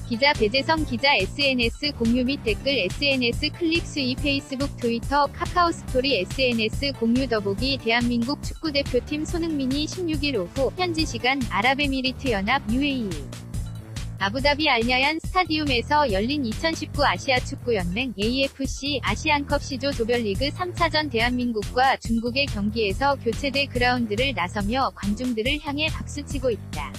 기자 배재성 기자 SNS 공유 및 댓글 SNS 클릭 수위 페이스북 트위터 카카오 스토리 SNS 공유 더보기 대한민국 축구대표팀 손흥민이 16일 오후 현지 시간 아랍에미리트 연합 UAE 아부다비 알냐얀 스타디움에서 열린 2019 아시아 축구연맹 AFC 아시안컵 C조 조별리그 3차전 대한민국과 중국의 경기에서 교체대 그라운드를 나서며 관중들을 향해 박수치고 있다.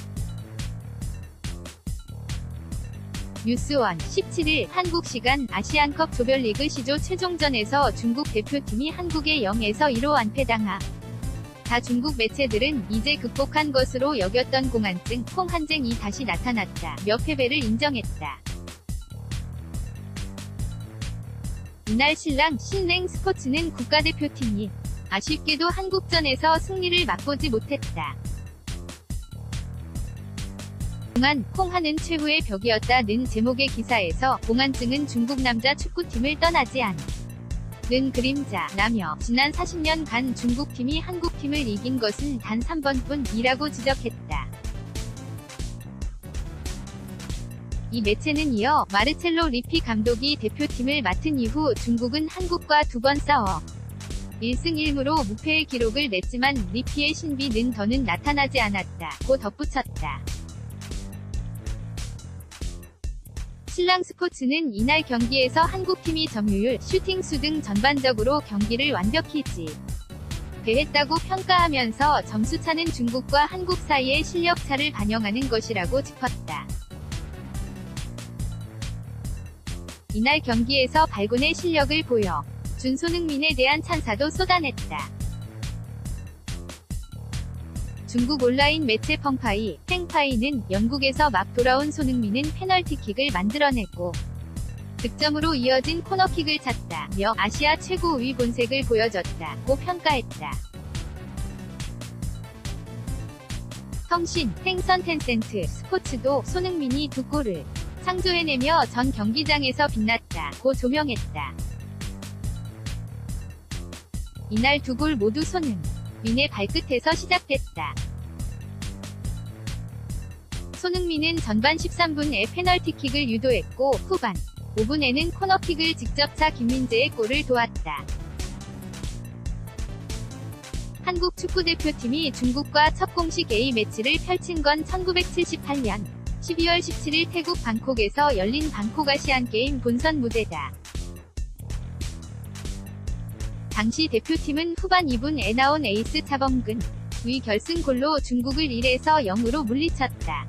뉴스원 17일 한국 시간 아시안컵 조별리그 C조 최종전에서 중국 대표팀이 한국에 0에서 2로 완패당하 다 중국 매체들은 이제 극복한 것으로 여겼던 공안증 홍한쟁이 다시 나타났다. 며 패배를 인정했다. 이날 신랑 신랭 스포츠는 국가대표팀이 아쉽게도 한국전에서 승리를 맛보지 못했다. 공안, 홍한은 최후의 벽이었다는 제목의 기사에서 공안증은 중국 남자 축구팀을 떠나지 않는 그림자라며 지난 40년간 중국팀이 한국팀을 이긴 것은 단 3번뿐이라고 지적했다. 이 매체는 이어 마르첼로 리피 감독이 대표팀을 맡은 이후 중국은 한국과 2번 싸워 1승 1무로 무패의 기록을 냈지만 리피의 신비는 더는 나타나지 않았다고 덧붙였다. 신랑 스포츠는 이날 경기에서 한국팀이 점유율, 슈팅 수 등 전반적으로 경기를 완벽히 지배했다고 평가하면서 점수차는 중국과 한국 사이의 실력차를 반영하는 것이라고 짚었다. 이날 경기에서 발군의 실력을 보여 준 손흥민에 대한 찬사도 쏟아냈다. 중국 온라인 매체 펑파이는 영국에서 막 돌아온 손흥민은 페널티킥을 만들어내고 득점으로 이어진 코너킥을 찼다며 아시아 최고의 본색을 보여줬다고 평가했다. 성신, 생선 텐센트 스포츠도 손흥민이 2골을 창조해내며 전 경기장에서 빛났다고 조명했다. 이날 2골 모두 손흥민의 발끝에서 시작됐다. 손흥민은 전반 13분에 페널티킥을 유도했고 후반 5분에는 코너킥을 직접 차 김민재의 골을 도왔다. 한국 축구대표팀이 중국과 첫 공식 A매치를 펼친 건 1978년 12월 17일 태국 방콕에서 열린 방콕 아시안게임 본선 무대다. 당시 대표팀은 후반 2분에 나온 에이스 차범근의 결승골로 중국을 1에서 0으로 물리쳤다.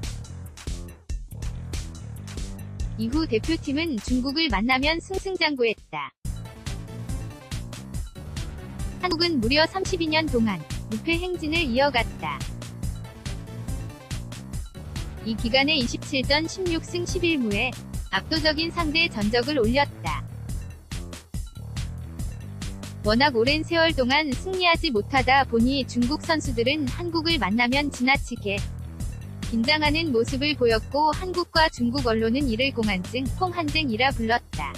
이후 대표팀은 중국을 만나면 승승장구했다. 한국은 무려 32년 동안 무패 행진을 이어갔다. 이 기간에 27전 16승 11무에 압도적인 상대 전적을 올렸다. 워낙 오랜 세월 동안 승리하지 못하다 보니 중국 선수들은 한국을 만나면 지나치게 긴장하는 모습을 보였고 한국과 중국 언론은 이를 공안증, 홍한쟁이라 불렀다.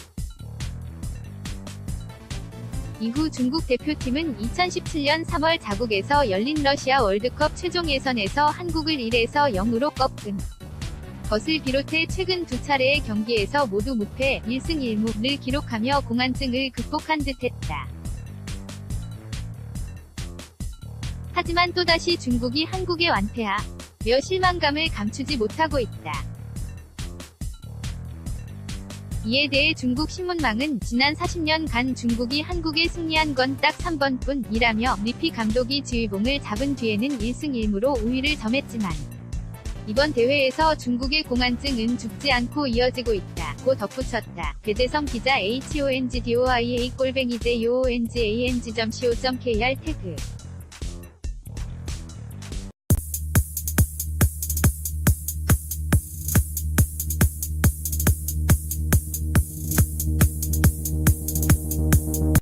이후 중국 대표팀은 2017년 3월 자국에서 열린 러시아 월드컵 최종 예선에서 한국을 1에서 0으로 꺾은 것을 비롯해 최근 2차례의 경기에서 모두 무패, 1승 1무를 기록하며 공안증을 극복한 듯했다. 하지만 또다시 중국이 한국에 완패하며 실망감을 감추지 못하고 있다. 이에 대해 중국 신문망은 지난 40년간 중국이 한국에 승리한 건 딱 3번뿐이라며 리피 감독이 지휘봉을 잡은 뒤에는 1승 1무로 우위를 점했지만 이번 대회에서 중국의 공안증은 죽지 않고 이어지고 있다고 덧붙였다. 배재성 기자 HONGDOIA _JOONGANG.co.kr 태그